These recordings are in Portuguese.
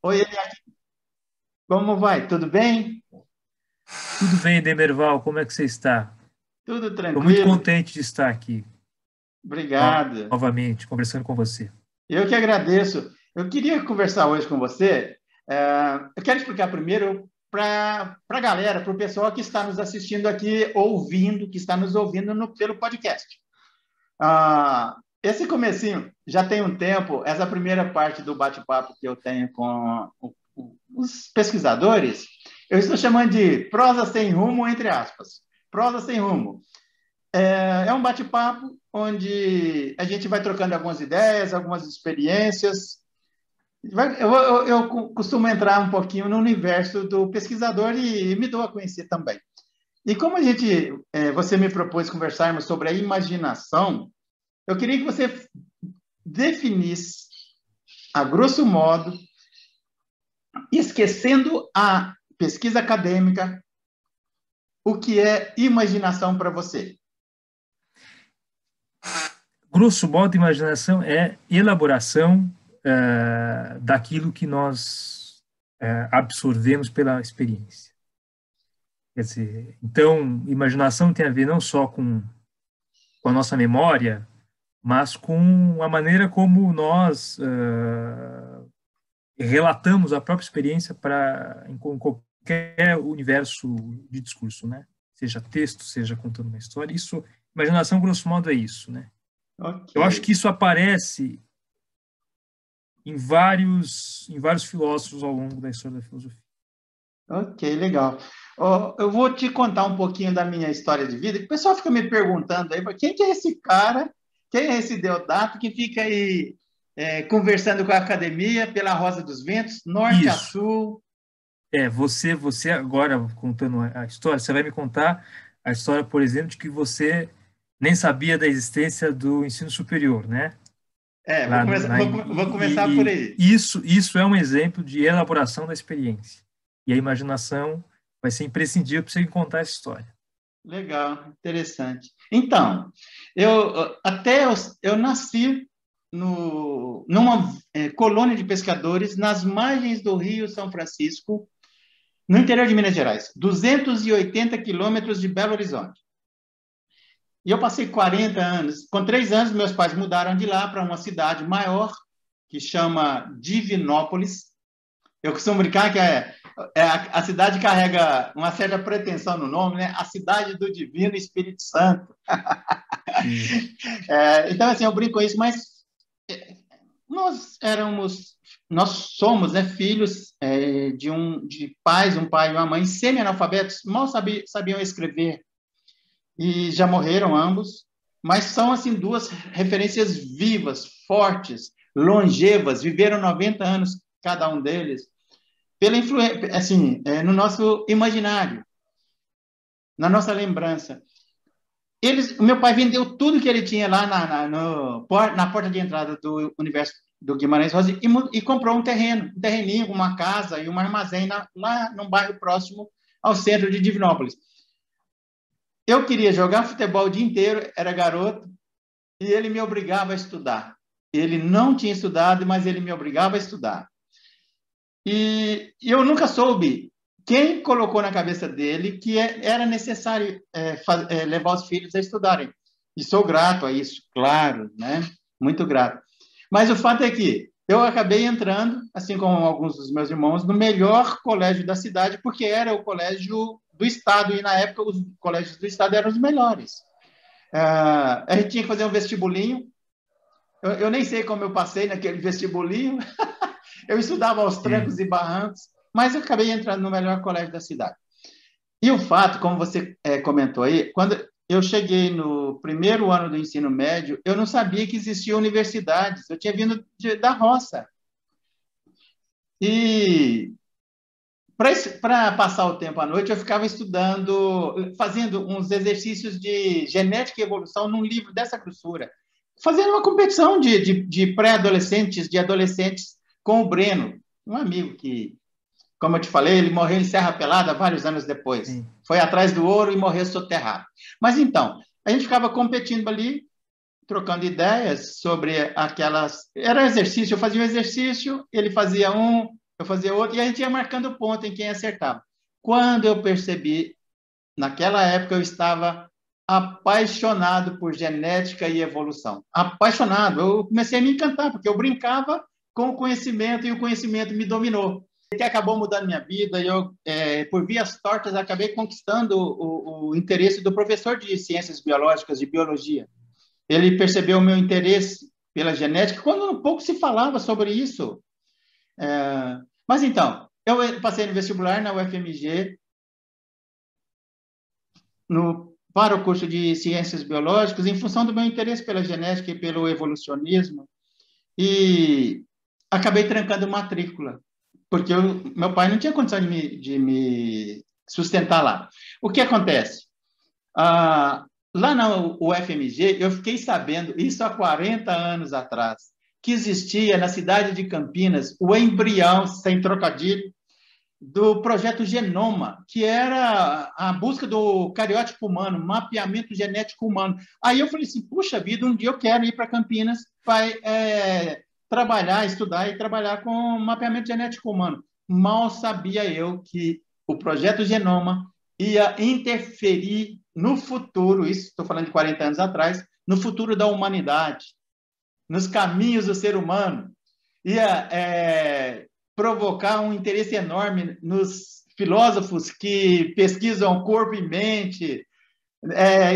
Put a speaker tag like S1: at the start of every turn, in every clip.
S1: Oi, Eliane, como vai? Tudo bem?
S2: Tudo bem, Demerval? Como é que você está?
S1: Tudo
S2: Estou muito
S1: tranquilo?
S2: contente de estar aqui
S1: Obrigado.
S2: novamente, conversando com você.
S1: Eu que agradeço. Eu queria conversar hoje com você. Eu quero explicar primeiro para a galera, para o pessoal que está nos assistindo aqui, ouvindo, que está nos ouvindo pelo podcast. Esse comecinho já tem um tempo, essa primeira parte do bate-papo que eu tenho com os pesquisadores, eu estou chamando de prosa sem rumo, entre aspas. Prosa sem rumo. É um bate-papo onde a gente vai trocando algumas ideias, algumas experiências. Eu costumo entrar um pouquinho no universo do pesquisador e me dou a conhecer também. E como você me propôs conversarmos sobre a imaginação, eu queria que você definisse, a grosso modo, esquecendo a pesquisa acadêmica, o que é imaginação para você.
S2: Grosso modo, imaginação é elaboração daquilo que nós absorvemos pela experiência. Quer dizer, então, imaginação tem a ver não só com a nossa memória, mas com a maneira como nós relatamos a própria experiência em qualquer universo de discurso, né? Seja texto, seja contando uma história. Isso, imaginação, grosso modo, é isso, né?
S1: Ok,
S2: Eu acho que isso aparece em vários filósofos ao longo da história da filosofia.
S1: ok, legal. Eu vou te contar um pouquinho da minha história de vida. O pessoal fica me perguntando aí, quem que é esse cara? Quem é esse Deodato que fica aí conversando com a academia pela Rosa dos Ventos, norte a
S2: Isso.
S1: sul?
S2: Você agora contando a história, você vai me contar a história, por exemplo, de que você nem sabia da existência do ensino superior, né?
S1: Vou
S2: Lá,
S1: começar,
S2: lá
S1: vou,
S2: em,
S1: vou começar por aí.
S2: isso é um exemplo de elaboração da experiência. E a imaginação vai ser imprescindível para você contar essa história.
S1: Legal, interessante. Então, eu nasci numa colônia de pescadores nas margens do Rio São Francisco, no interior de Minas Gerais, 280 quilômetros de Belo Horizonte. E eu passei 40 anos. Com 3 anos, meus pais mudaram de lá para uma cidade maior, que chama Divinópolis. Eu costumo brincar que a cidade carrega uma certa pretensão no nome, né? A cidade do Divino Espírito Santo.
S2: Isso.
S1: Então, assim, eu brinco com isso, mas nós éramos, nós somos, né, filhos de pais, um pai e uma mãe semi-analfabetos, mal sabiam escrever e já morreram ambos, mas são assim duas referências vivas, fortes, longevas, viveram 90 anos cada um deles, pela influência, assim, no nosso imaginário, na nossa lembrança. O meu pai vendeu tudo que ele tinha lá na porta de entrada do universo do Guimarães Rosa e comprou um terreninho, uma casa e um armazém lá num bairro próximo ao centro de Divinópolis. Eu queria jogar futebol o dia inteiro, era garoto, e ele me obrigava a estudar. Ele não tinha estudado, mas ele me obrigava a estudar. E eu nunca soube quem colocou na cabeça dele que era necessário levar os filhos a estudarem. E sou grato a isso, claro, né? Muito grato. Mas o fato é que eu acabei entrando, assim como alguns dos meus irmãos, no melhor colégio da cidade, porque era o colégio do Estado, e na época os colégios do Estado eram os melhores. A gente tinha que fazer um vestibulinho. Eu nem sei como eu passei naquele vestibulinho. Eu estudava aos trancos
S2: Sim.
S1: e barrancos, mas eu acabei entrando no melhor colégio da cidade. E o fato, como você comentou aí, quando eu cheguei no primeiro ano do ensino médio, eu não sabia que existiam universidades. Eu tinha vindo da roça. E para passar o tempo à noite, eu ficava estudando, fazendo uns exercícios de genética e evolução num livro dessa grossura, fazendo uma competição de pré-adolescentes, de adolescentes com o Breno, um amigo que, como eu te falei, ele morreu em Serra Pelada vários anos depois.
S2: Sim.
S1: Foi atrás do ouro e morreu soterrado. Mas então, a gente ficava competindo ali, trocando ideias sobre aquelas. Era exercício, eu fazia um exercício, ele fazia um, eu fazia outro, e a gente ia marcando ponto em quem acertava. Quando eu percebi, naquela época eu estava apaixonado por genética e evolução. Apaixonado. Eu comecei a me encantar, porque eu brincava com o conhecimento e o conhecimento me dominou. Que acabou mudando minha vida e eu, por vias tortas, acabei conquistando o interesse do professor de ciências biológicas, de biologia. Ele percebeu o meu interesse pela genética, quando pouco se falava sobre isso. Mas então, eu passei no vestibular na UFMG, para o curso de ciências biológicas, em função do meu interesse pela genética e pelo evolucionismo, e acabei trancando matrícula, porque meu pai não tinha condição de me sustentar lá. O que acontece? Lá na UFMG, eu fiquei sabendo, isso há 40 anos atrás, que existia na cidade de Campinas o embrião, sem trocadilho, do projeto Genoma, que era a busca do cariótipo humano, mapeamento genético humano. Aí eu falei assim, puxa vida, um dia eu quero ir para Campinas para trabalhar, estudar e trabalhar com mapeamento genético humano. Mal sabia eu que o projeto Genoma ia interferir no futuro, isso estou falando de 40 anos atrás, no futuro da humanidade, nos caminhos do ser humano. Ia provocar um interesse enorme nos filósofos que pesquisam corpo e mente,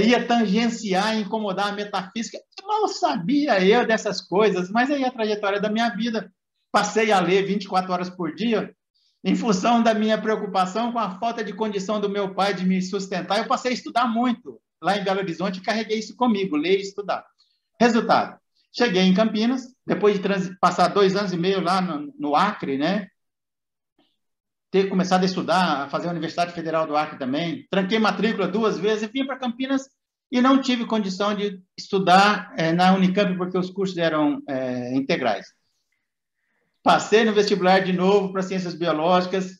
S1: ia tangenciar, incomodar a metafísica. Mal sabia eu dessas coisas, mas aí a trajetória da minha vida, passei a ler 24 horas por dia, em função da minha preocupação com a falta de condição do meu pai de me sustentar, eu passei a estudar muito lá em Belo Horizonte e carreguei isso comigo, ler e estudar. Resultado, cheguei em Campinas, depois de passar 2 anos e meio lá no Acre, né? Ter começado a estudar, a fazer a Universidade Federal do Acre também, tranquei matrícula 2 vezes e vim para Campinas e não tive condição de estudar na Unicamp, porque os cursos eram integrais. Passei no vestibular de novo para Ciências Biológicas,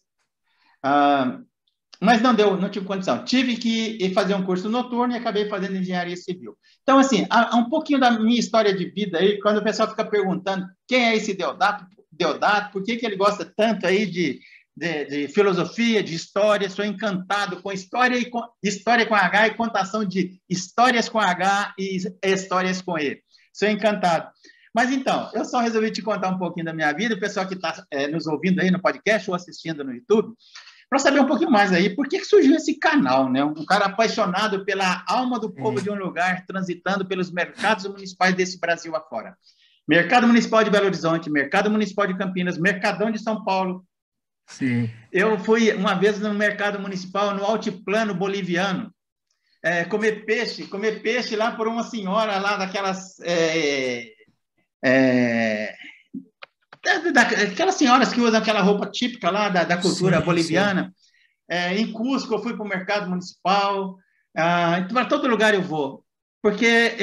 S1: mas não deu, não tive condição. Tive que fazer um curso noturno e acabei fazendo engenharia civil. Então, assim, há um pouquinho da minha história de vida aí, quando o pessoal fica perguntando quem é esse Deodato, por que ele gosta tanto aí de filosofia, de história, sou encantado com história com H e contação de histórias com H e histórias com E. Sou encantado. Mas então, eu só resolvi te contar um pouquinho da minha vida, o pessoal que está nos ouvindo aí no podcast ou assistindo no YouTube, para saber um pouquinho mais aí, por que surgiu esse canal, né? Um cara apaixonado pela alma do povo de um lugar, transitando pelos mercados municipais desse Brasil afora. Mercado Municipal de Belo Horizonte, Mercado Municipal de Campinas, Mercadão de São Paulo.
S2: Sim.
S1: Eu fui uma vez no Mercado Municipal, no altiplano boliviano, comer peixe lá por uma senhora lá daquelas... aquelas senhoras que usam aquela roupa típica lá da cultura boliviana. Em Cusco, eu fui para o mercado municipal. Para todo lugar eu vou, porque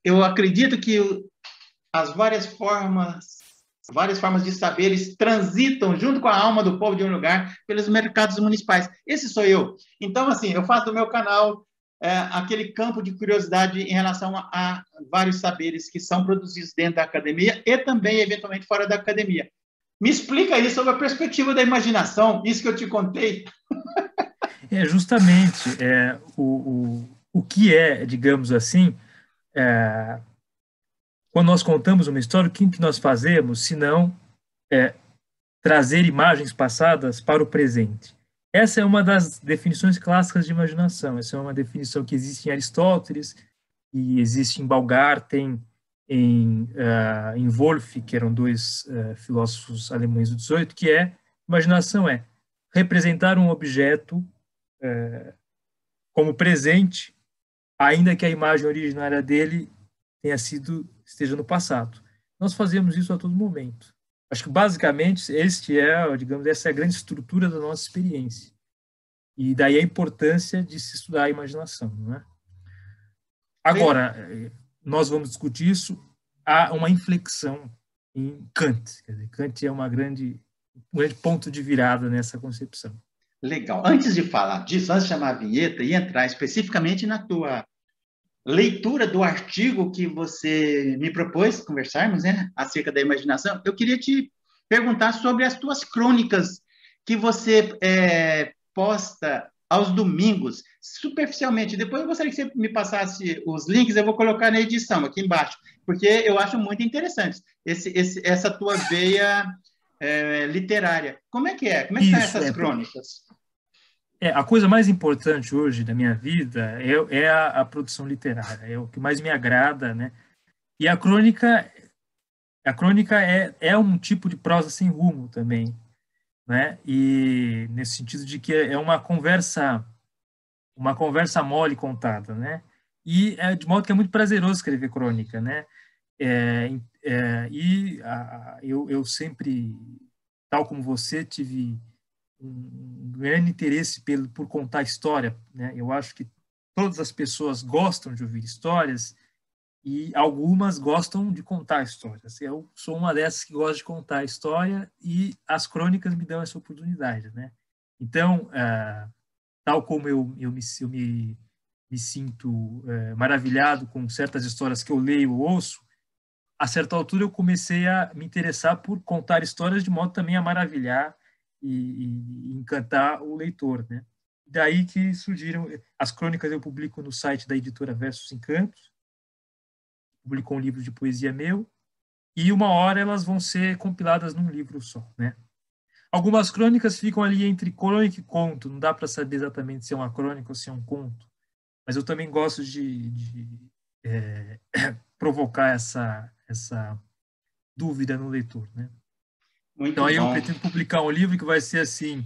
S1: eu acredito que as várias formas de saberes transitam junto com a alma do povo de um lugar pelos mercados municipais. Esse sou eu. Então, assim, eu faço do meu canal aquele campo de curiosidade em relação a vários saberes que são produzidos dentro da academia e também, eventualmente, fora da academia. Me explica aí sobre a perspectiva da imaginação, isso que eu te contei.
S2: Justamente, o que digamos assim, quando nós contamos uma história, o que nós fazemos, se não trazer imagens passadas para o presente? Essa é uma das definições clássicas de imaginação. Essa é uma definição que existe em Aristóteles, e existe em Baumgarten, em Wolff, que eram 2 filósofos alemães do 18, que imaginação é representar um objeto como presente, ainda que a imagem originária dele esteja no passado. Nós fazemos isso a todo momento. Acho que, basicamente, essa é a grande estrutura da nossa experiência. E daí a importância de se estudar a imaginação, não é? Agora, nós vamos discutir isso. Há uma inflexão em Kant. Quer dizer, Kant é um grande ponto de virada nessa concepção.
S1: Legal. Antes de falar disso, antes de chamar a vinheta e entrar especificamente na tua leitura do artigo que você me propôs conversarmos, né, acerca da imaginação, eu queria te perguntar sobre as tuas crônicas que você posta aos domingos, superficialmente. Depois eu gostaria que você me passasse os links, eu vou colocar na edição aqui embaixo, porque eu acho muito interessante essa tua veia literária. Como é que é? Como é que são
S2: Isso,
S1: essas crônicas?
S2: a coisa mais importante hoje da minha vida é a produção literária, é o que mais me agrada, né? E a crônica é um tipo de prosa sem rumo também, né? E nesse sentido de que é uma conversa mole contada, né? E de modo que é muito prazeroso escrever crônica, né? Eu sempre, tal como você, tive um grande interesse por contar história, né? Eu acho que todas as pessoas gostam de ouvir histórias e algumas gostam de contar histórias. Eu sou uma dessas que gosta de contar história e as crônicas me dão essa oportunidade, né? Então, tal como eu me sinto maravilhado com certas histórias que eu leio ou ouço, a certa altura eu comecei a me interessar por contar histórias de modo também a maravilhar e encantar o leitor, né? Daí que surgiram as crônicas. Eu publico no site da editora Versos Encantos, publicou um livro de poesia meu, e uma hora elas vão ser compiladas num livro só, né? Algumas crônicas ficam ali entre crônica e conto, não dá para saber exatamente se é uma crônica ou se é um conto, mas eu também gosto de provocar essa dúvida no leitor, né? Então
S1: Muito
S2: aí eu
S1: bom.
S2: pretendo publicar um livro que vai ser assim,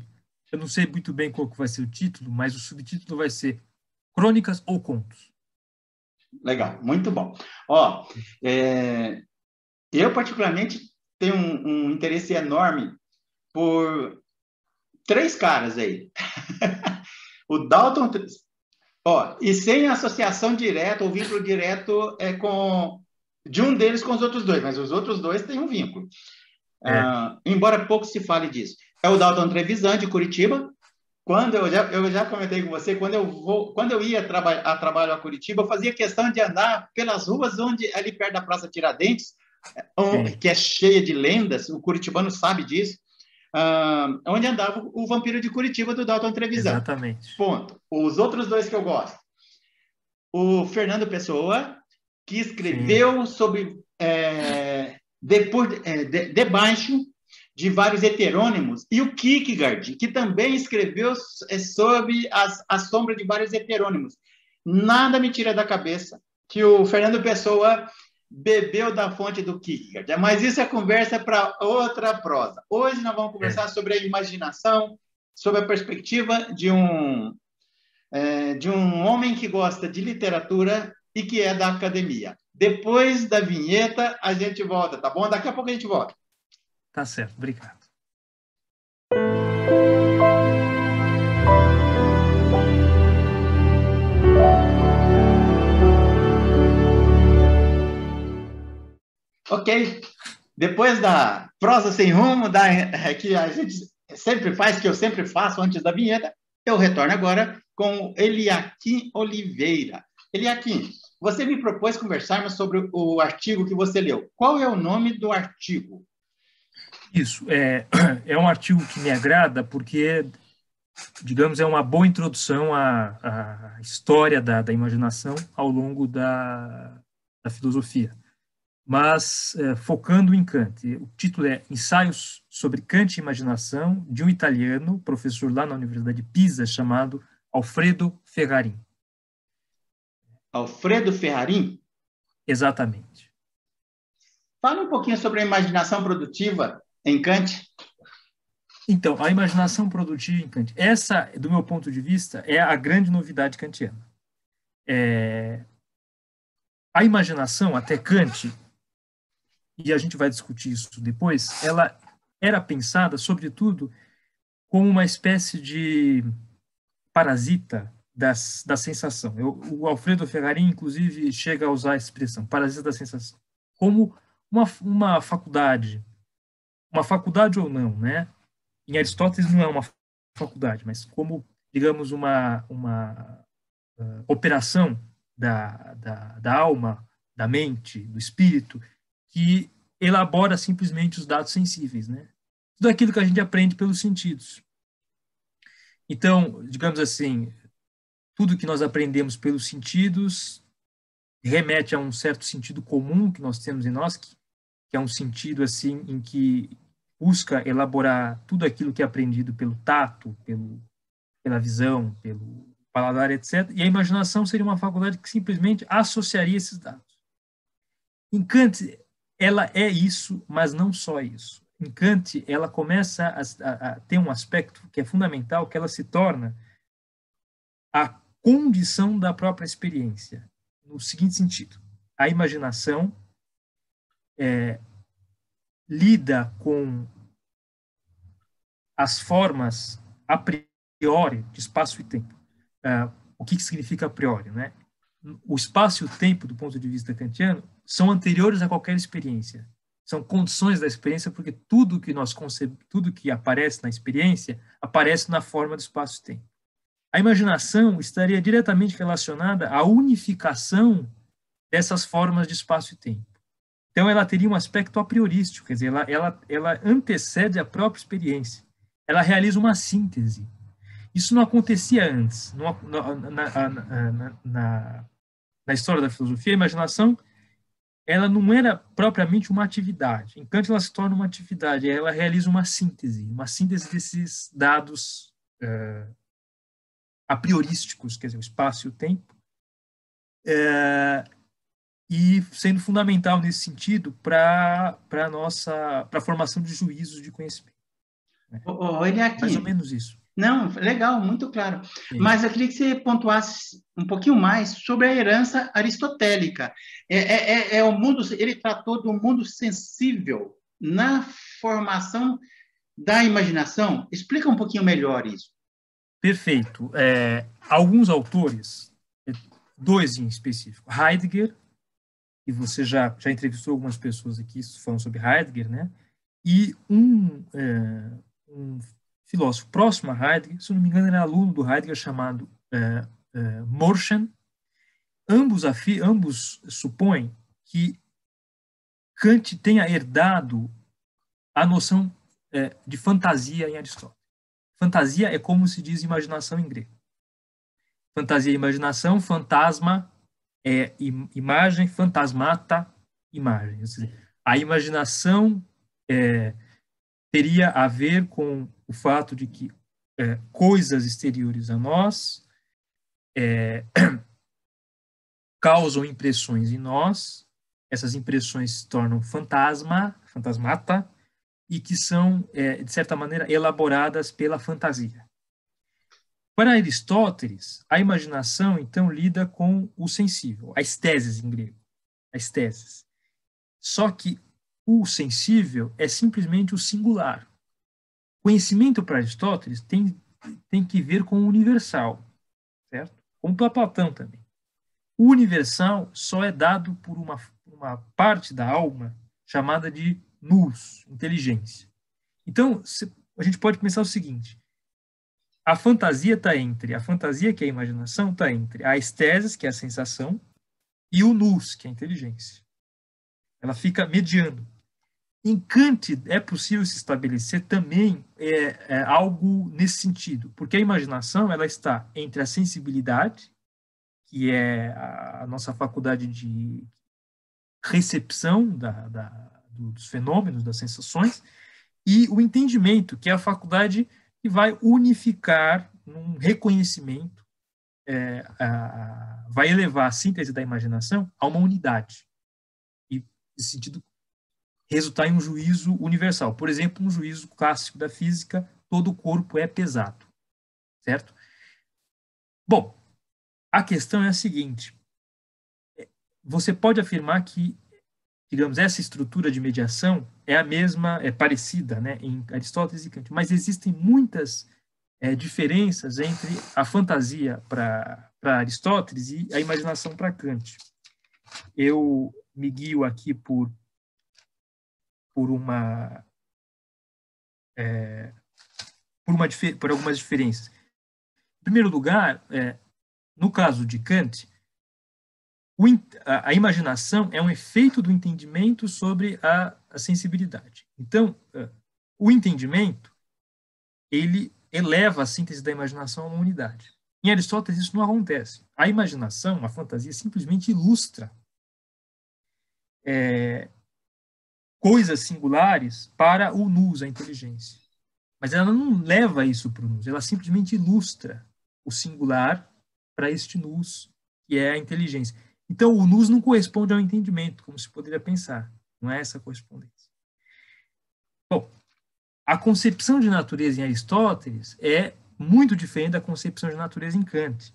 S2: eu não sei muito bem qual que vai ser o título, mas o subtítulo vai ser Crônicas ou Contos.
S1: Legal, muito bom. Ó, eu particularmente tenho um interesse enorme por três caras aí. O Dalton, ó, e sem associação direta ou vínculo direto de um deles com os outros dois, mas os outros dois têm um vínculo.
S2: É,
S1: Embora pouco se fale disso. É o Dalton Trevisan, de Curitiba. Quando eu já comentei com você, quando eu ia a trabalho a Curitiba, eu fazia questão de andar pelas ruas ali perto da Praça Tiradentes,
S2: sim,
S1: que é cheia de lendas, o curitibano sabe disso, onde andava o Vampiro de Curitiba, do Dalton Trevisan.
S2: exatamente.
S1: Ponto. Os outros dois que eu gosto. O Fernando Pessoa, que
S2: Sim,
S1: escreveu sobre debaixo de vários heterônimos, e o Kierkegaard, que também escreveu sobre a sombra de vários heterônimos. Nada me tira da cabeça que o Fernando Pessoa bebeu da fonte do Kierkegaard. Mas isso é conversa para outra prosa. Hoje nós vamos
S2: é.
S1: conversar sobre a imaginação, sobre a perspectiva de um homem que gosta de literatura e que é da academia. Depois da vinheta, a gente volta, tá bom? Daqui a pouco a gente volta.
S2: Tá certo, obrigado.
S1: Ok? Depois da prosa sem rumo, que a gente sempre faz, que eu sempre faço antes da vinheta, eu retorno agora com Eliakim Oliveira. Eliakim, você me propôs conversarmos sobre o artigo que você leu. Qual é o nome do artigo?
S2: Isso, é um artigo que me agrada porque, digamos, é uma boa introdução à história da imaginação ao longo da filosofia, mas focando em Kant. O título é Ensaios sobre Kant e Imaginação, de um italiano, professor lá na Universidade de Pisa, chamado Alfredo Ferrarin.
S1: Alfredo Ferrarin?
S2: Exatamente.
S1: Fala um pouquinho sobre a imaginação produtiva em Kant.
S2: Então, a imaginação produtiva em Kant, essa, do meu ponto de vista, é a grande novidade kantiana. A imaginação, até Kant, e a gente vai discutir isso depois, ela era pensada, sobretudo, como uma espécie de parasita da sensação. O Alfredo Ferrarin, inclusive, chega a usar a expressão parasita da sensação, como uma faculdade ou não, né? Em Aristóteles não é uma faculdade, mas como, digamos, uma operação da alma, da mente, do espírito, que elabora simplesmente os dados sensíveis, né? Tudo aquilo que a gente aprende pelos sentidos. Então, digamos assim, tudo que nós aprendemos pelos sentidos remete a um certo sentido comum que nós temos em nós, que é um sentido assim em que busca elaborar tudo aquilo que é aprendido pelo tato, pela visão, pelo paladar, etc. E a imaginação seria uma faculdade que simplesmente associaria esses dados. Em Kant, ela é isso, mas não só isso. Em Kant, ela começa a ter um aspecto que é fundamental, que ela se torna a condição da própria experiência, no seguinte sentido: a imaginação lida com as formas a priori de espaço e tempo. O que significa a priori, né? O espaço e o tempo, do ponto de vista kantiano, são anteriores a qualquer experiência. São condições da experiência, porque tudo que nós concebemos, tudo que aparece na experiência, aparece na forma do espaço e tempo. A imaginação estaria diretamente relacionada à unificação dessas formas de espaço e tempo. Então, ela teria um aspecto a priorístico, quer dizer, ela antecede a própria experiência. Ela realiza uma síntese. Isso não acontecia antes. Na história da filosofia, a imaginação ela não era propriamente uma atividade. Em Kant, ela se torna uma atividade, ela realiza uma síntese desses dados a priorísticos, quer dizer, o espaço e o tempo, e sendo fundamental nesse sentido para a formação de juízos de conhecimento. Né?
S1: Olha aqui.
S2: Mais ou menos isso.
S1: Não, legal, muito claro.
S2: Sim.
S1: Mas eu queria que você pontuasse um pouquinho mais sobre a herança aristotélica. O mundo, ele tratou do mundo sensível na formação da imaginação. Explica um pouquinho melhor isso.
S2: Perfeito. Alguns autores, dois em específico, Heidegger, e você já entrevistou algumas pessoas aqui falando sobre Heidegger, né? E um filósofo próximo a Heidegger, se não me engano, era aluno do Heidegger, chamado Morshan. Ambos supõem que Kant tenha herdado a noção de fantasia em Aristóteles. Fantasia é como se diz imaginação em grego. Fantasia é imaginação, fantasma é imagem, fantasmata, imagem. Ou seja, a imaginação teria a ver com o fato de que coisas exteriores a nós causam impressões em nós, essas impressões se tornam fantasmata, e que são, de certa maneira, elaboradas pela fantasia. Para Aristóteles, a imaginação, então, lida com o sensível, a estésis em grego, a estésis. Só que o sensível é simplesmente o singular. Conhecimento para Aristóteles tem que ver com o universal, certo? Como para Platão também. O universal só é dado por uma parte da alma chamada de nous, inteligência. Então, a gente pode pensar o seguinte: a fantasia que é a imaginação, está entre a estésis, que é a sensação, e o nous, que é a inteligência. Ela fica mediando. Em Kant, é possível se estabelecer também algo nesse sentido, porque a imaginação ela está entre a sensibilidade, que é a nossa faculdade de recepção dos fenômenos, das sensações, e o entendimento, que é a faculdade que vai unificar num reconhecimento, vai elevar a síntese da imaginação a uma unidade. E, nesse sentido, resultar em um juízo universal. Por exemplo, um juízo clássico da física: todo o corpo é pesado. Certo? Bom, a questão é a seguinte: você pode afirmar que, digamos, essa estrutura de mediação é a mesma, é parecida, né, em Aristóteles e Kant, mas existem muitas diferenças entre a fantasia para Aristóteles e a imaginação para Kant. Eu me guio aqui por algumas diferenças. Em primeiro lugar, no caso de Kant, a imaginação é um efeito do entendimento sobre a a sensibilidade. Então, o entendimento, ele eleva a síntese da imaginação a uma unidade. Em Aristóteles, isso não acontece. A imaginação, a fantasia, simplesmente ilustra coisas singulares para o nous, a inteligência. Mas ela não leva isso para o nous, ela simplesmente ilustra o singular para este nous, que é a inteligência. Então, o nous não corresponde ao entendimento, como se poderia pensar. Não é essa a correspondência. Bom, a concepção de natureza em Aristóteles é muito diferente da concepção de natureza em Kant.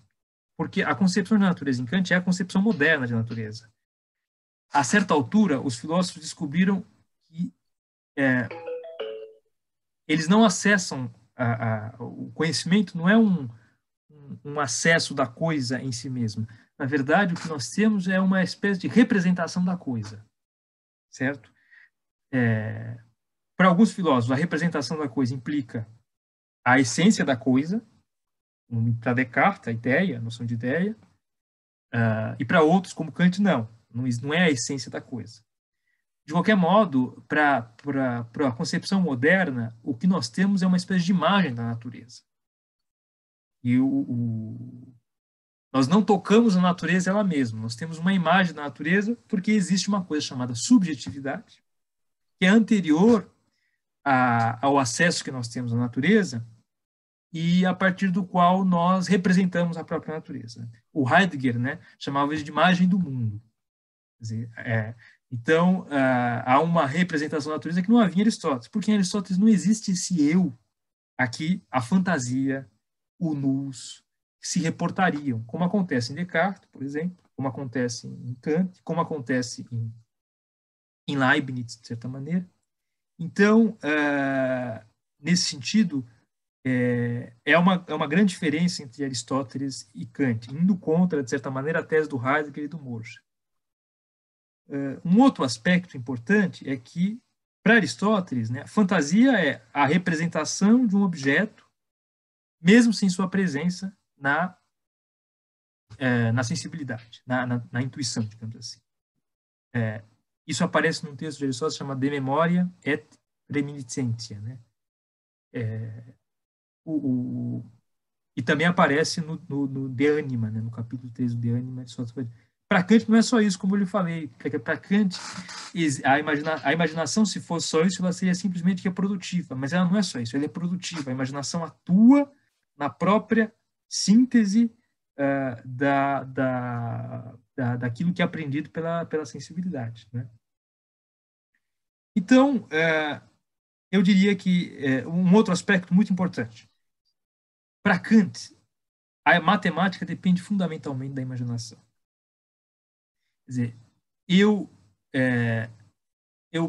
S2: Porque a concepção de natureza em Kant é a concepção moderna de natureza. A certa altura, os filósofos descobriram que eles não acessam o conhecimento, não é um acesso da coisa em si mesma. Na verdade, o que nós temos é uma espécie de representação da coisa, certo? Para alguns filósofos, a representação da coisa implica a essência da coisa, para Descartes, a ideia, a noção de ideia, e para outros, como Kant, não é a essência da coisa. De qualquer modo, para a concepção moderna, o que nós temos é uma espécie de imagem da natureza. E nós não tocamos a natureza ela mesma, nós temos uma imagem da natureza porque existe uma coisa chamada subjetividade, que é anterior ao acesso que nós temos à natureza e a partir do qual nós representamos a própria natureza. O Heidegger, chamava isso de imagem do mundo. Quer dizer, então, há uma representação da natureza que não havia em Aristóteles, porque em Aristóteles não existe esse eu, aqui a fantasia, o nous, que se reportariam, como acontece em Descartes, por exemplo, como acontece em Kant, como acontece em Leibniz, de certa maneira. Então, nesse sentido, é uma grande diferença entre Aristóteles e Kant, indo contra, de certa maneira, a tese do Heidegger e do Morge. Um outro aspecto importante é que, para Aristóteles, a fantasia é a representação de um objeto, mesmo sem sua presença na sensibilidade, na intuição, digamos assim. Isso aparece num texto de Aristóteles chamado De Memoria et Reminiscentia, e também aparece no De Anima, no capítulo 3 do De Anima. Para Kant não é só isso, como eu lhe falei. Para Kant, a imaginação, se fosse só isso, ela seria simplesmente reprodutiva. Mas ela não é só isso, ela é produtiva. A imaginação atua na própria síntese daquilo que é aprendido pela sensibilidade. Então, eu diria que um outro aspecto muito importante. Para Kant, a matemática depende fundamentalmente da imaginação. Quer dizer,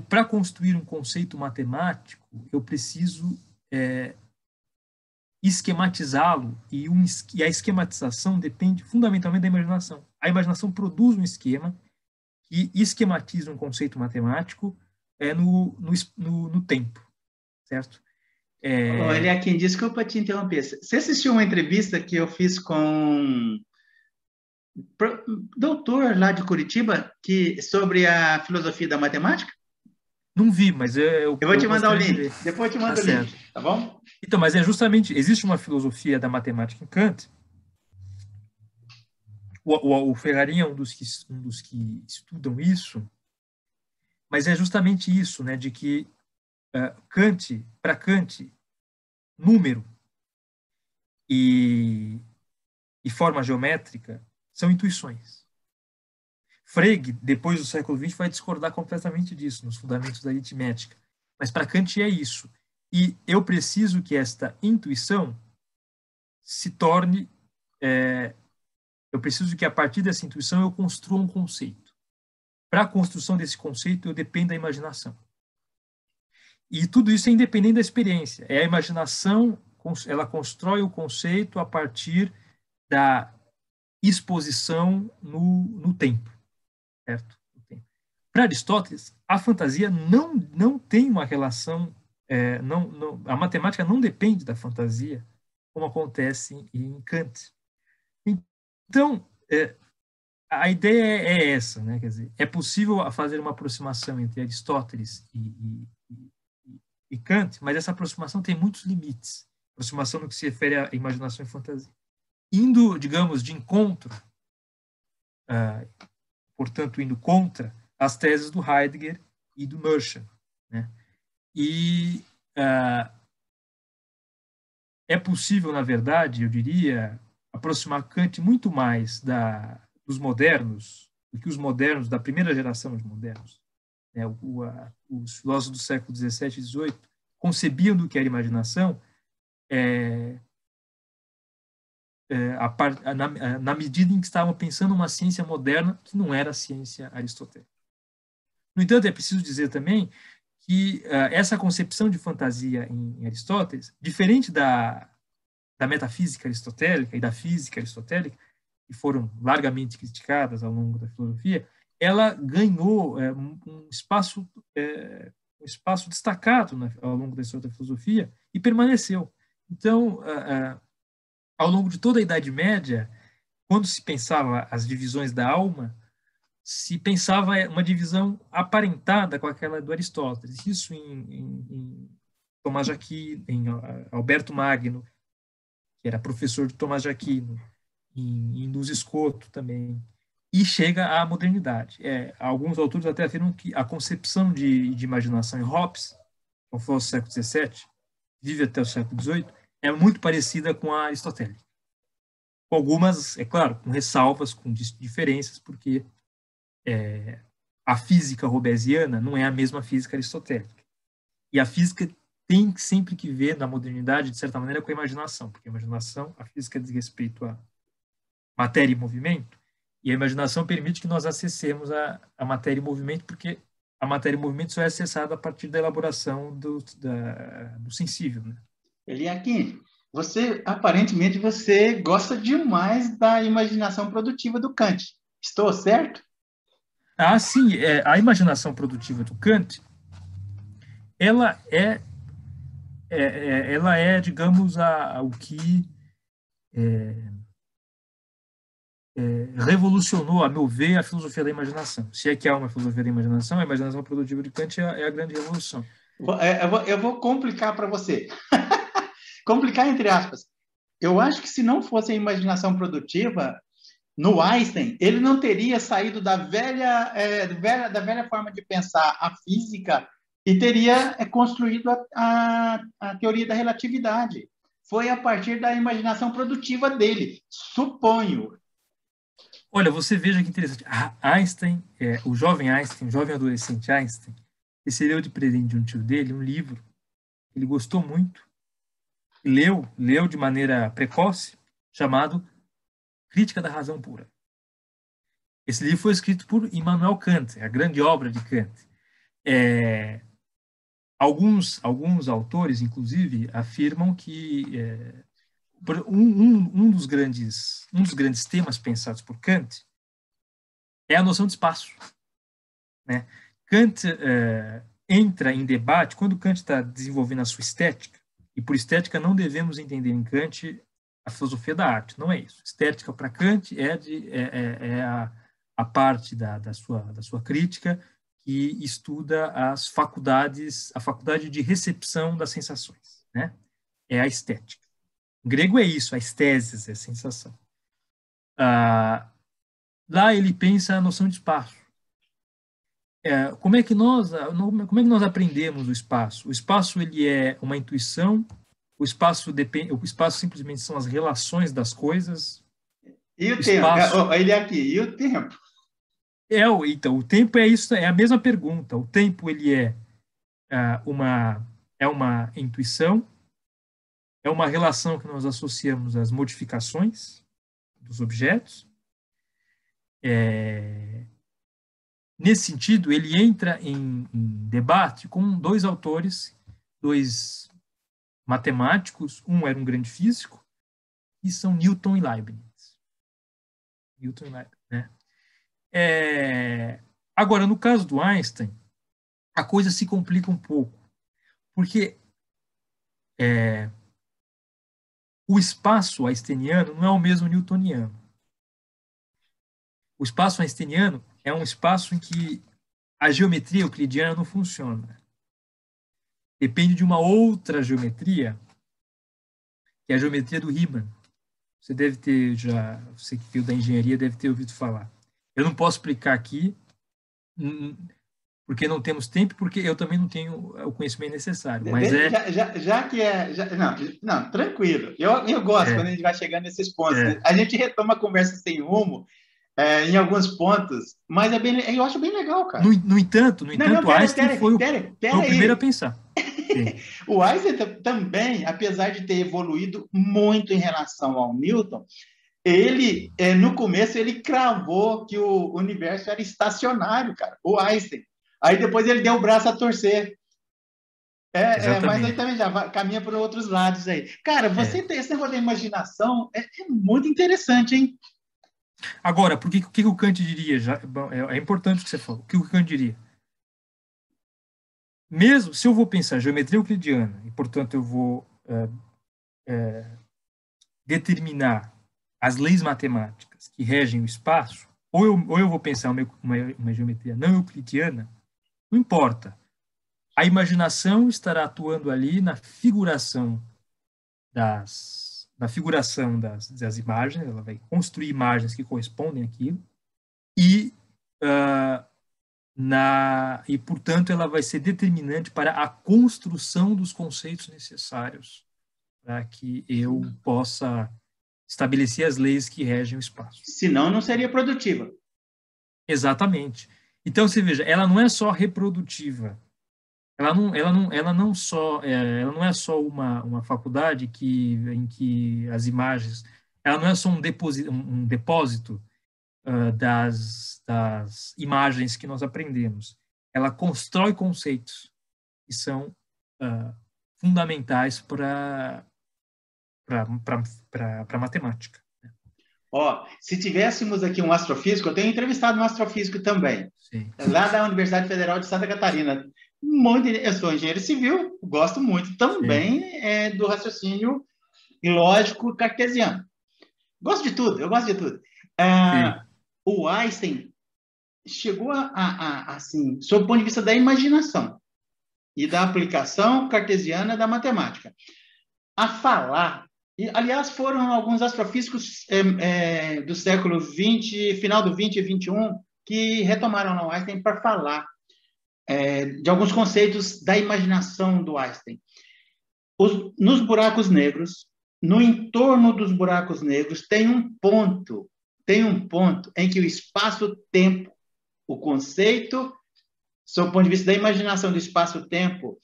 S2: para construir um conceito matemático, eu preciso esquematizá-lo, e a esquematização depende fundamentalmente da imaginação. A imaginação produz um esquema que esquematiza um conceito matemático no tempo, certo?
S1: Olha, aqui, desculpa te interromper. Você assistiu uma entrevista que eu fiz com doutor lá de Curitiba sobre a filosofia da matemática?
S2: Não vi, mas
S1: eu vou te mandar o link. Depois eu te mando o link, tá bom?
S2: Então, mas justamente, existe uma filosofia da matemática em Kant. O Ferrarin é um dos que estudam isso, mas é justamente isso, de que para Kant, número e forma geométrica são intuições. Frege, depois do século XX, vai discordar completamente disso, nos fundamentos da aritmética. Mas para Kant é isso. E eu preciso que esta intuição se torne... eu preciso que, a partir dessa intuição, eu construa um conceito. Para a construção desse conceito, eu dependo da imaginação. E tudo isso é independente da experiência. É a imaginação, ela constrói o conceito a partir da exposição no tempo. Certo? Para Aristóteles, a fantasia não tem uma relação, a matemática não depende da fantasia, como acontece em Kant. Então, a ideia é essa, né? Quer dizer, é possível fazer uma aproximação entre Aristóteles e Kant, mas essa aproximação tem muitos limites. Aproximação no que se refere à imaginação e fantasia. Indo, digamos, de encontro, portanto, indo contra as teses do Heidegger e do Merschel, né? E é possível, na verdade, eu diria, aproximar Kant muito mais dos modernos do que os modernos da primeira geração de modernos, né? Os filósofos do século XVII e XVIII concebiam do que era imaginação na medida em que estavam pensando uma ciência moderna que não era a ciência aristotélica. No entanto, é preciso dizer também que essa concepção de fantasia em Aristóteles, diferente da metafísica aristotélica e da física aristotélica, que foram largamente criticadas ao longo da filosofia, ela ganhou um espaço destacado ao longo da história da filosofia e permaneceu. Então, ao longo de toda a Idade Média, quando se pensava as divisões da alma, se pensava uma divisão aparentada com aquela do Aristóteles. Isso em Tomás de Aquino, em Alberto Magno, que era professor de Tomás de Aquino, em Luz Escoto também, e chega à modernidade. Alguns autores até afirmam que a concepção de imaginação em Hobbes, que foi o século XVII, vive até o século XVIII, é muito parecida com a aristotélica. Com algumas, é claro, com ressalvas, com diferenças, porque a física hobbesiana não é a mesma física aristotélica. E a física tem sempre que ver, na modernidade, de certa maneira, com a imaginação, porque a imaginação, a física diz respeito a matéria e movimento, e a imaginação permite que nós acessemos a matéria e movimento, porque a matéria e movimento só é acessada a partir da elaboração do sensível. Né?
S1: Eliakim, aparentemente você gosta demais da imaginação produtiva do Kant. Estou certo?
S2: Sim, a imaginação produtiva do Kant, ela digamos, o que revolucionou, a meu ver, a filosofia da imaginação. Se é que há uma filosofia da imaginação, a imaginação produtiva de Kant é a grande revolução.
S1: Eu vou complicar para você. Complicar entre aspas. Eu acho que se não fosse a imaginação produtiva, no Einstein, ele não teria saído da velha forma de pensar a física e teria construído a teoria da relatividade. Foi a partir da imaginação produtiva dele, suponho.
S2: Olha, você veja que interessante. Einstein, o jovem adolescente Einstein, recebeu de presente de um tio dele um livro que ele gostou muito, leu de maneira precoce, chamado Crítica da Razão Pura. Esse livro foi escrito por Immanuel Kant, a grande obra de Kant. Alguns autores, inclusive, afirmam que um dos grandes temas pensados por Kant é a noção de espaço. Né? Kant entra em debate quando Kant está desenvolvendo a sua estética, e por estética não devemos entender em Kant a filosofia da arte, não é isso. Estética para Kant é a parte da sua crítica que estuda a faculdade de recepção das sensações. Né? É a estética. Em grego é isso, a estesis, é a sensação. Lá ele pensa a noção de espaço. Como é que nós aprendemos o espaço? O espaço ele é uma intuição. O espaço simplesmente são as relações das coisas.
S1: E o tempo? Ele aqui. E o tempo?
S2: Então, o tempo é isso. É a mesma pergunta. O tempo ele é uma intuição. É uma relação que nós associamos às modificações dos objetos. Nesse sentido, ele entra em debate com dois autores, dois matemáticos. Um era um grande físico, e são Newton e Leibniz. Né? Agora, no caso do Einstein, a coisa se complica um pouco, porque o espaço einsteiniano não é o mesmo newtoniano. O espaço einsteiniano é um espaço em que a geometria euclidiana não funciona. Depende de uma outra geometria, que é a geometria do Riemann. Você que veio da engenharia deve ter ouvido falar. Eu não posso explicar aqui, porque não temos tempo, porque eu também não tenho o conhecimento necessário. Mas
S1: já que é... não, tranquilo. Eu gosto quando a gente vai chegando nesses pontos. Né? A gente retoma a conversa sem rumo, em alguns pontos, mas eu acho bem legal, cara.
S2: No entanto, Einstein foi o primeiro a pensar.
S1: O Einstein também, apesar de ter evoluído muito em relação ao Newton, ele, no começo, ele cravou que o universo era estacionário, cara, o Einstein. Aí depois ele deu o braço a torcer. Mas aí também já caminha para outros lados aí. Cara, você tem esse negócio da imaginação, é muito interessante, hein?
S2: Agora, o que o Kant diria? É importante o que você falou. O que o Kant diria? Mesmo se eu vou pensar geometria euclidiana, e, portanto, eu vou determinar as leis matemáticas que regem o espaço, ou eu vou pensar uma geometria não euclidiana, não importa. A imaginação estará atuando ali na figuração das imagens, ela vai construir imagens que correspondem àquilo, e, portanto, ela vai ser determinante para a construção dos conceitos necessários para que eu possa estabelecer as leis que regem o espaço.
S1: Senão, não seria produtiva.
S2: Exatamente. Então, você veja, ela não é só reprodutiva. Ela não é só uma faculdade em que as imagens, ela não é só um depósito das imagens que nós aprendemos. Ela constrói conceitos que são fundamentais para a matemática.
S1: Se tivéssemos aqui um astrofísico, eu tenho entrevistado um astrofísico também,
S2: Sim.
S1: Lá da Universidade Federal de Santa Catarina. Eu sou engenheiro civil, gosto muito também do raciocínio lógico cartesiano. Eu gosto de tudo. O Einstein chegou assim, sob o ponto de vista da imaginação e da aplicação cartesiana da matemática, a falar. E, aliás, foram alguns astrofísicos do século XX, final do XX e XXI, que retomaram o Einstein para falar de alguns conceitos da imaginação do Einstein. Nos buracos negros, no entorno dos buracos negros, tem um ponto em que o espaço-tempo, o conceito, sob o ponto de vista da imaginação do espaço-tempo,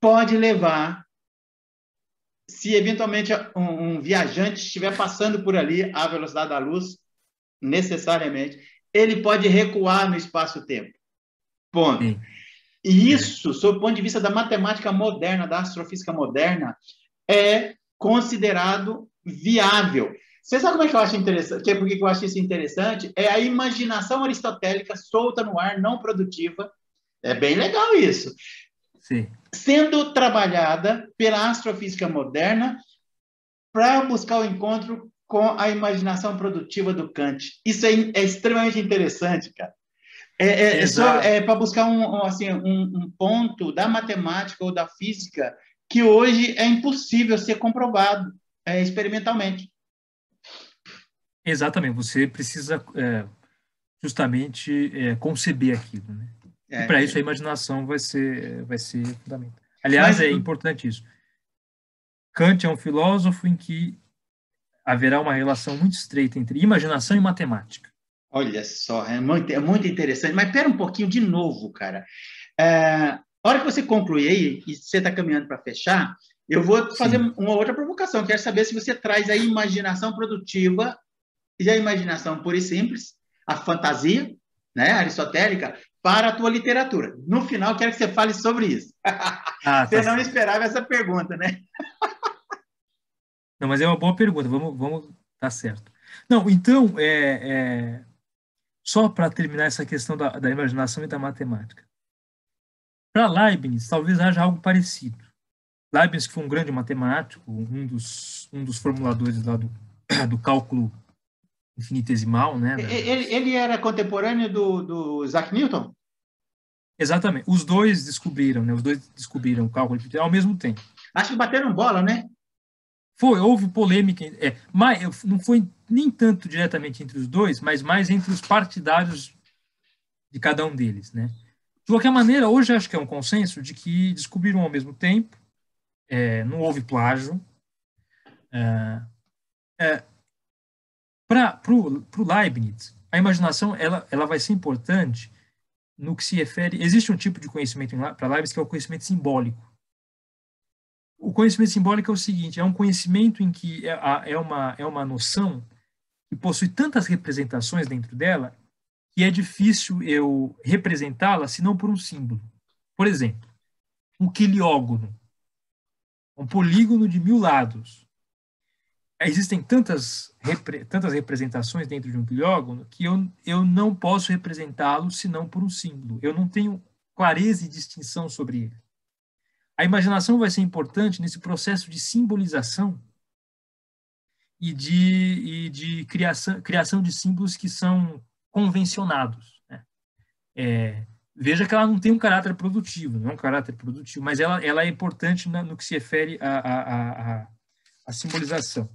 S1: pode levar, se eventualmente um viajante estiver passando por ali à velocidade da luz, necessariamente, ele pode recuar no espaço-tempo. Ponto. Sim. E isso, sob o ponto de vista da matemática moderna, da astrofísica moderna, é considerado viável. Você sabe como é que eu acho interessante? Por que eu acho isso interessante? É a imaginação aristotélica solta no ar, não produtiva. É bem legal isso.
S2: Sim.
S1: Sendo trabalhada pela astrofísica moderna para buscar o encontro com a imaginação produtiva do Kant. Isso é extremamente interessante, cara. Para buscar um ponto da matemática ou da física que hoje é impossível ser comprovado experimentalmente.
S2: Exatamente. Você precisa justamente conceber aquilo, né? E para isso a imaginação vai ser fundamental. Aliás, é importante isso. Kant é um filósofo em que haverá uma relação muito estreita entre imaginação e matemática.
S1: Olha só, é muito interessante. Mas espera um pouquinho de novo, cara. A hora que você concluir aí, e você está caminhando para fechar, eu vou fazer uma outra provocação. Quero saber se você traz a imaginação produtiva e a imaginação pura e simples, a fantasia, né, aristotélica, para a tua literatura. No final, quero que você fale sobre isso. Você não esperava essa pergunta, né?
S2: Não, mas é uma boa pergunta. Vamos tá certo. Não, então, só para terminar essa questão da imaginação e da matemática. Para Leibniz, talvez haja algo parecido. Leibniz, que foi um grande matemático, um dos formuladores lá do cálculo infinitesimal, né?
S1: Ele era contemporâneo do Isaac Newton?
S2: Exatamente. Os dois descobriram, né? Os dois descobriram o cálculo diferencial ao mesmo tempo.
S1: Acho que bateram bola, né?
S2: Houve polêmica, mas não foi nem tanto diretamente entre os dois, mas mais entre os partidários de cada um deles, né? De qualquer maneira, hoje acho que é um consenso de que descobriram ao mesmo tempo, não houve plágio. Para o Leibniz, a imaginação ela vai ser importante no que se refere. Existe um tipo de conhecimento para Leibniz que é o conhecimento simbólico. O conhecimento simbólico é o seguinte: é um conhecimento em que é uma noção que possui tantas representações dentro dela que é difícil eu representá-la senão por um símbolo. Por exemplo, um quiliógono, um polígono de 1000 lados. Existem tantas representações dentro de um quiliógono que eu não posso representá-lo senão por um símbolo. Eu não tenho clareza e distinção sobre ele. A imaginação vai ser importante nesse processo de simbolização e de criação de símbolos que são convencionados, né? Veja que ela não tem um caráter produtivo, não é um caráter produtivo, mas ela é importante no que se refere à simbolização.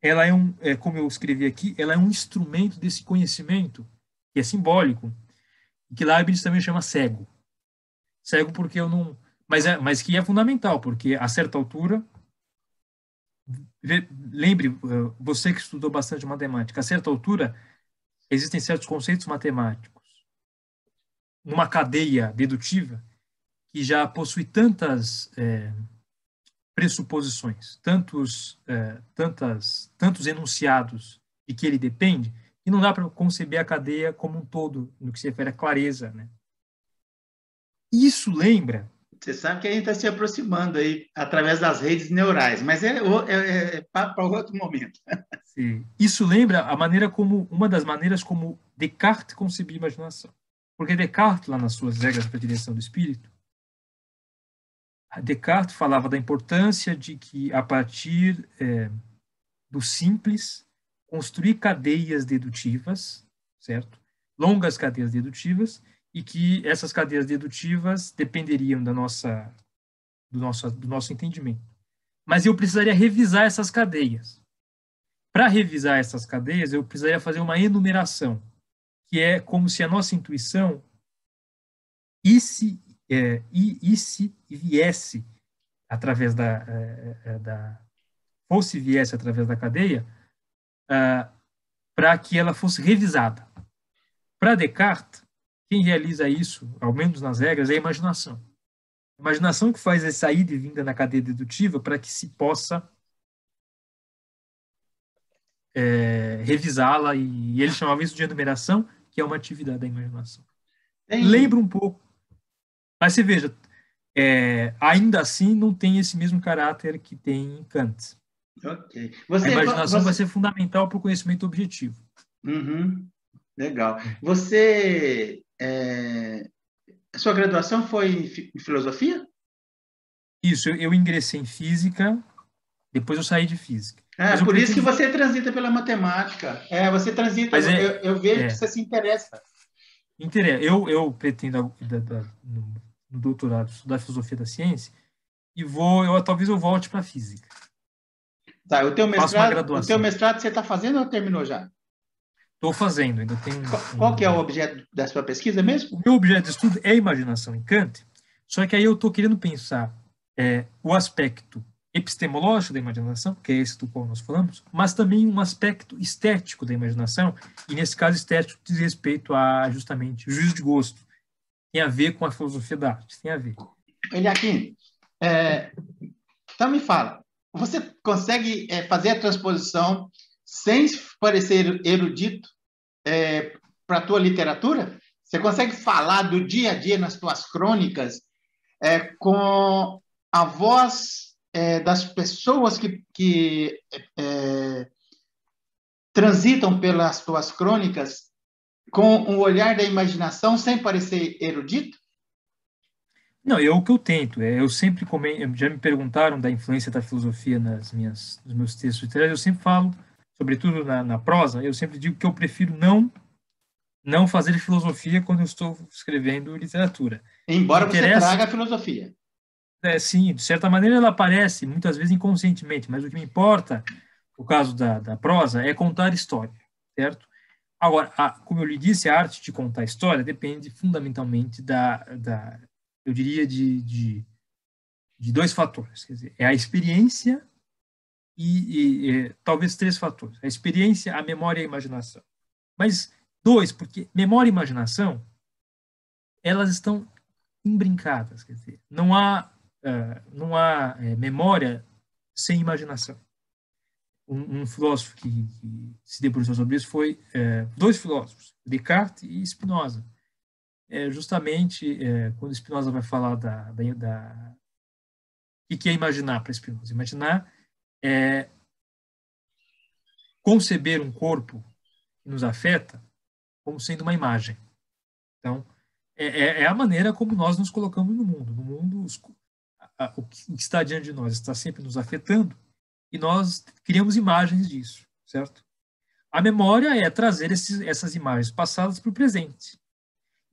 S2: Ela como eu escrevi aqui, ela é um instrumento desse conhecimento que é simbólico, que Leibniz também chama cego. Cego porque eu não... Mas que é fundamental, porque a certa altura... Lembre, você que estudou bastante matemática, a certa altura existem certos conceitos matemáticos numa cadeia dedutiva que já possui tantas pressuposições, tantos enunciados de que ele depende, que não dá para conceber a cadeia como um todo, no que se refere à clareza, né? Isso lembra...
S1: Você sabe que a gente está se aproximando aí através das redes neurais, mas é para outro momento.
S2: Sim. Isso lembra uma das maneiras como Descartes concebia a imaginação. Porque Descartes, lá nas suas regras para a direção do espírito, Descartes falava da importância de que, a partir do simples, construir cadeias dedutivas, certo? Longas cadeias dedutivas, e que essas cadeias dedutivas dependeriam do nosso entendimento. Mas eu precisaria revisar essas cadeias. Para revisar essas cadeias, eu precisaria fazer uma enumeração, que é como se a nossa intuição viesse através fosse viesse através da cadeia, para que ela fosse revisada. Para Descartes, quem realiza isso, ao menos nas regras, é a imaginação. A imaginação que faz essa ida e vinda na cadeia dedutiva para que se possa revisá-la, e ele chamava isso de enumeração, que é uma atividade da imaginação. Lembra um pouco, mas você veja, ainda assim não tem esse mesmo caráter que tem em Kant.
S1: Okay.
S2: A imaginação vai ser fundamental para o conhecimento objetivo.
S1: Uhum. Legal. Você, a sua graduação foi em filosofia?
S2: Isso, eu ingressei em física, depois eu saí de física.
S1: Por isso que você transita pela matemática. Você transita, eu vejo que você se interessa.
S2: Eu pretendo, no doutorado, estudar filosofia da ciência, e talvez eu volte para a física.
S1: Tá, o teu mestrado você está fazendo ou terminou já?
S2: Estou fazendo, ainda tenho...
S1: Qual que é o objeto da sua pesquisa mesmo?
S2: O meu objeto de estudo é a imaginação em Kant, só que aí eu estou querendo pensar o aspecto epistemológico da imaginação, que é esse do qual nós falamos, mas também um aspecto estético da imaginação, e nesse caso estético diz respeito a, justamente, o juízo de gosto. Tem a ver com a filosofia da arte, tem a ver.
S1: Eliakim, então me fala, você consegue fazer a transposição sem parecer erudito para a tua literatura? Você consegue falar do dia a dia nas tuas crônicas com a voz das pessoas que transitam pelas tuas crônicas com o olhar da imaginação, sem parecer erudito?
S2: Não, é o que eu tento. Eu sempre comento, já me perguntaram da influência da filosofia nos meus textos literários. Eu sempre falo, sobretudo na prosa, eu sempre digo que eu prefiro não fazer filosofia quando eu estou escrevendo literatura. Me
S1: Embora você
S2: interessa,
S1: traga a filosofia.
S2: sim, de certa maneira ela aparece, muitas vezes inconscientemente, mas o que me importa, no caso da prosa, é contar história, certo? Agora, como eu lhe disse, a arte de contar história depende fundamentalmente eu diria, de dois fatores. Quer dizer, é a experiência e talvez três fatores. A experiência, a memória e a imaginação. Mas dois, porque memória e imaginação, elas estão imbrincadas. Quer dizer, não há memória sem imaginação. Um filósofo que se debruçou sobre isso foi dois filósofos, Descartes e Spinoza. Justamente quando Spinoza vai falar o que é imaginar para Spinoza? Imaginar é conceber um corpo que nos afeta como sendo uma imagem. Então, é a maneira como nós nos colocamos no mundo. No mundo, o que está diante de nós está sempre nos afetando e nós criamos imagens disso, certo? A memória é trazer essas imagens passadas para o presente.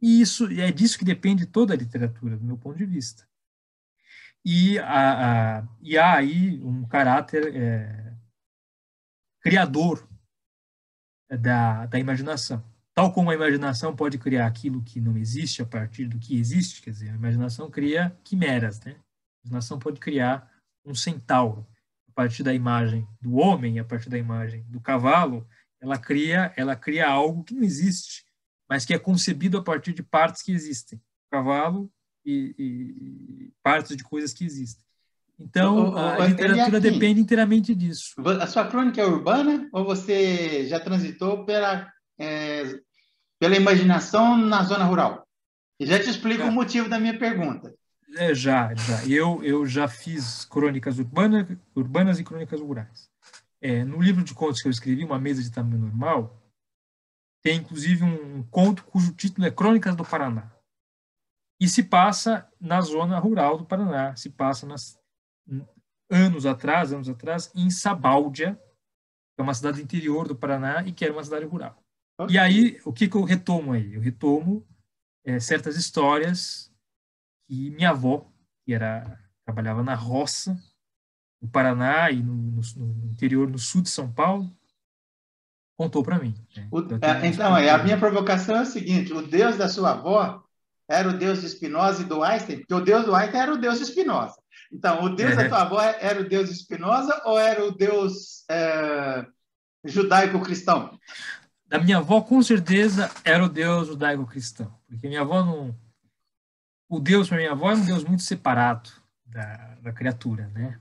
S2: E isso é disso que depende toda a literatura, do meu ponto de vista. E há aí um caráter criador da imaginação. Tal como a imaginação pode criar aquilo que não existe a partir do que existe, quer dizer, a imaginação cria quimeras, né? A imaginação pode criar um centauro a partir da imagem do homem, a partir da imagem do cavalo, ela cria algo que não existe, mas que é concebido a partir de partes que existem. O cavalo e partes de coisas que existem. Então, a literatura
S1: Eliakim,
S2: depende inteiramente disso.
S1: a sua crônica é urbana ou você já transitou pela imaginação na zona rural? E já te explico o motivo da minha pergunta.
S2: Já. Eu já fiz crônicas urbanas e crônicas rurais. No livro de contos que eu escrevi, Uma Mesa de Tamanho Normal, tem inclusive um conto cujo título é Crônicas do Paraná. E se passa na zona rural do Paraná, se passa anos atrás, em Sabáudia, que é uma cidade do interior do Paraná e que era uma cidade rural.
S1: Okay.
S2: E aí, o que eu retomo aí? Eu retomo certas histórias que minha avó, trabalhava na roça, no Paraná e no interior, no sul de São Paulo, contou para mim. Né?
S1: Então, a minha provocação é o seguinte: o Deus da sua avó era o Deus de Spinoza e do Einstein, porque o Deus do Einstein era o Deus de Spinoza. Então, o Deus da tua avó era o Deus de Spinoza ou era o Deus judaico-cristão?
S2: Da minha avó, com certeza, era o Deus judaico-cristão, porque minha avó não. O Deus para minha avó é um Deus muito separado da criatura, né?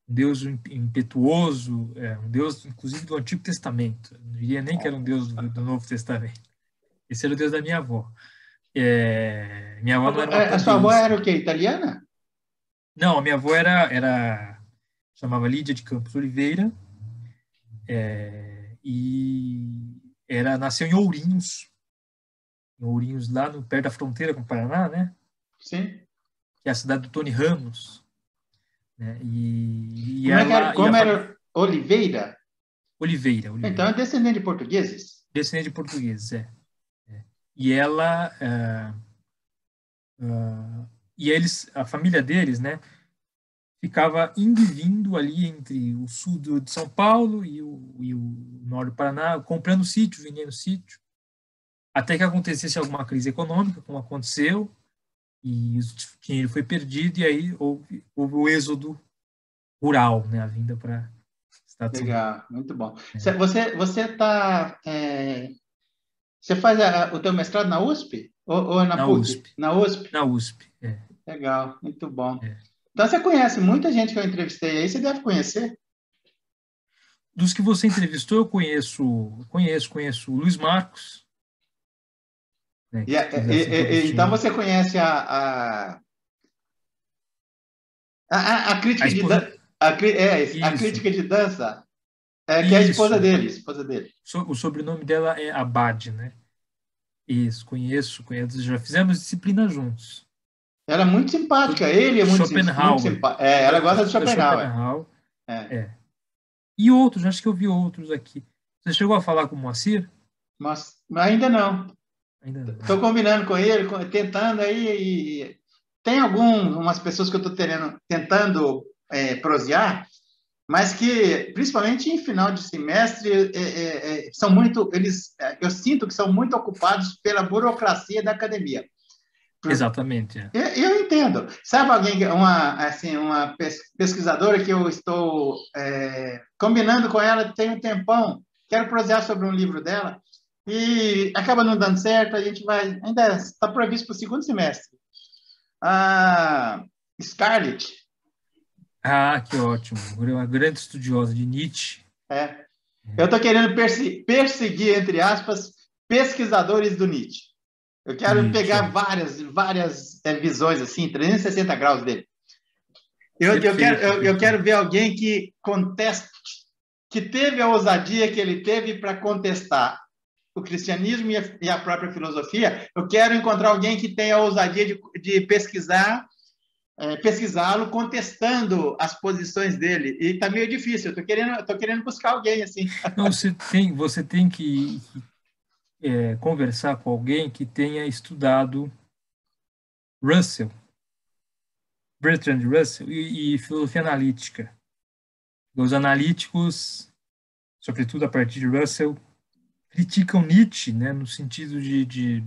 S2: Um Deus impetuoso, um Deus, inclusive, do Antigo Testamento. Não diria nem que era um Deus do Novo Testamento. Esse era o Deus da minha avó. Minha avó não era uma
S1: A sua avó
S2: panteísta.
S1: era o quê? Italiana?
S2: Não, a minha avó chamava Lídia de Campos Oliveira, e nasceu em Ourinhos, lá perto da fronteira com o Paraná, né?
S1: Sim.
S2: Que é a cidade do Tony Ramos. Né?
S1: Como era? Oliveira?
S2: Oliveira.
S1: Então é descendente de portugueses?
S2: Descendente de portugueses, E ela... e a família deles, né? Ficava indo e vindo ali entre o sul de São Paulo e o norte do Paraná, comprando sítio, vendendo sítio, até que acontecesse alguma crise econômica, como aconteceu, e o dinheiro foi perdido, e aí houve o êxodo rural, né? A vinda para Estados Unidos.
S1: Legal, muito bom. Você faz o teu mestrado na USP? Ou é na PUC?
S2: USP.
S1: Na USP?
S2: Na USP,
S1: Legal, muito bom. Então você conhece muita gente que eu entrevistei aí, você deve conhecer.
S2: Dos que você entrevistou, eu conheço o Luiz Marcos. Né,
S1: então você conhece a crítica a crítica de dança, que é a esposa dele.
S2: O sobrenome dela é Abad, né? Isso, conheço, já fizemos disciplina juntos.
S1: Ela é muito simpática, ele é muito
S2: Schopenhauer.
S1: simpático. É, ela gosta de
S2: Estuda
S1: Schopenhauer.
S2: Schopenhauer.
S1: É.
S2: É. E outros, acho que eu vi outros aqui. Você chegou a falar com o Moacir?
S1: Mas ainda não.
S2: Ainda não.
S1: Estou combinando com ele, tentando aí. Tem algumas pessoas que eu estou tentando prosear, mas que, principalmente em final de semestre, são muito, eu sinto que são muito ocupados pela burocracia da academia.
S2: Exatamente. É.
S1: Eu entendo. Sabe alguém, uma pesquisadora que eu estou combinando com ela tem um tempão, quero prosear sobre um livro dela, e acaba não dando certo, a gente vai, ainda está previsto para o segundo semestre. A Scarlett.
S2: Ah, que ótimo. Uma grande estudiosa de Nietzsche.
S1: Eu estou querendo perseguir, entre aspas, pesquisadores do Nietzsche. Eu quero pegar várias visões, assim, 360 graus dele. Eu quero ver alguém que conteste, que teve a ousadia que ele teve para contestar o cristianismo e a própria filosofia. Eu quero encontrar alguém que tenha a ousadia de pesquisá-lo contestando as posições dele. E está meio difícil. Eu estou querendo buscar alguém assim.
S2: Não, você tem que conversar com alguém que tenha estudado Russell, Bertrand Russell e filosofia analítica. Os analíticos, sobretudo a partir de Russell, criticam Nietzsche, né, no sentido de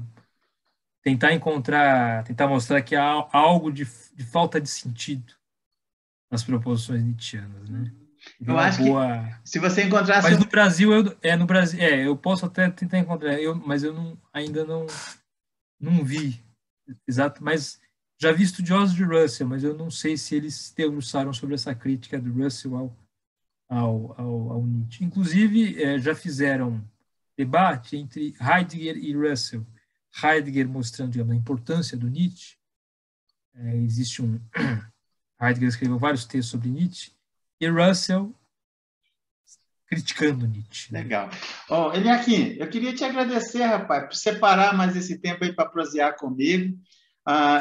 S2: tentar mostrar que há algo de falta de sentido nas proposições nietzschianas, né?
S1: Eu acho que se você encontrasse...
S2: Mas no Brasil, eu posso até tentar encontrar, mas eu ainda não vi, exato, mas já vi estudiosos de Russell, mas eu não sei se eles se debruçaram sobre essa crítica do Russell ao Nietzsche. Inclusive, já fizeram debate entre Heidegger e Russell. Heidegger mostrando, digamos, a importância do Nietzsche. Existe Heidegger escreveu vários textos sobre Nietzsche, e Russell criticando Nietzsche.
S1: Legal. Eliakim, eu queria te agradecer, rapaz, por separar mais esse tempo aí para prosear comigo.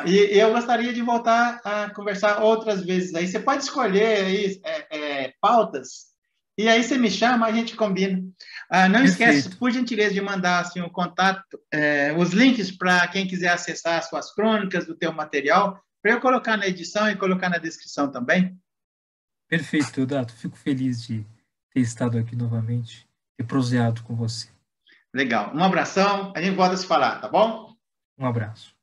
S1: E eu gostaria de voltar a conversar outras vezes aí. Você pode escolher aí pautas, e aí você me chama, a gente combina. Não esquece, por gentileza, de mandar assim, o contato, os links para quem quiser acessar as suas crônicas, do teu material, para eu colocar na edição e colocar na descrição também.
S2: Perfeito, Teodato. Fico feliz de ter estado aqui novamente e proseado com você.
S1: Legal. Um abração, a gente volta a se falar, tá bom?
S2: Um abraço.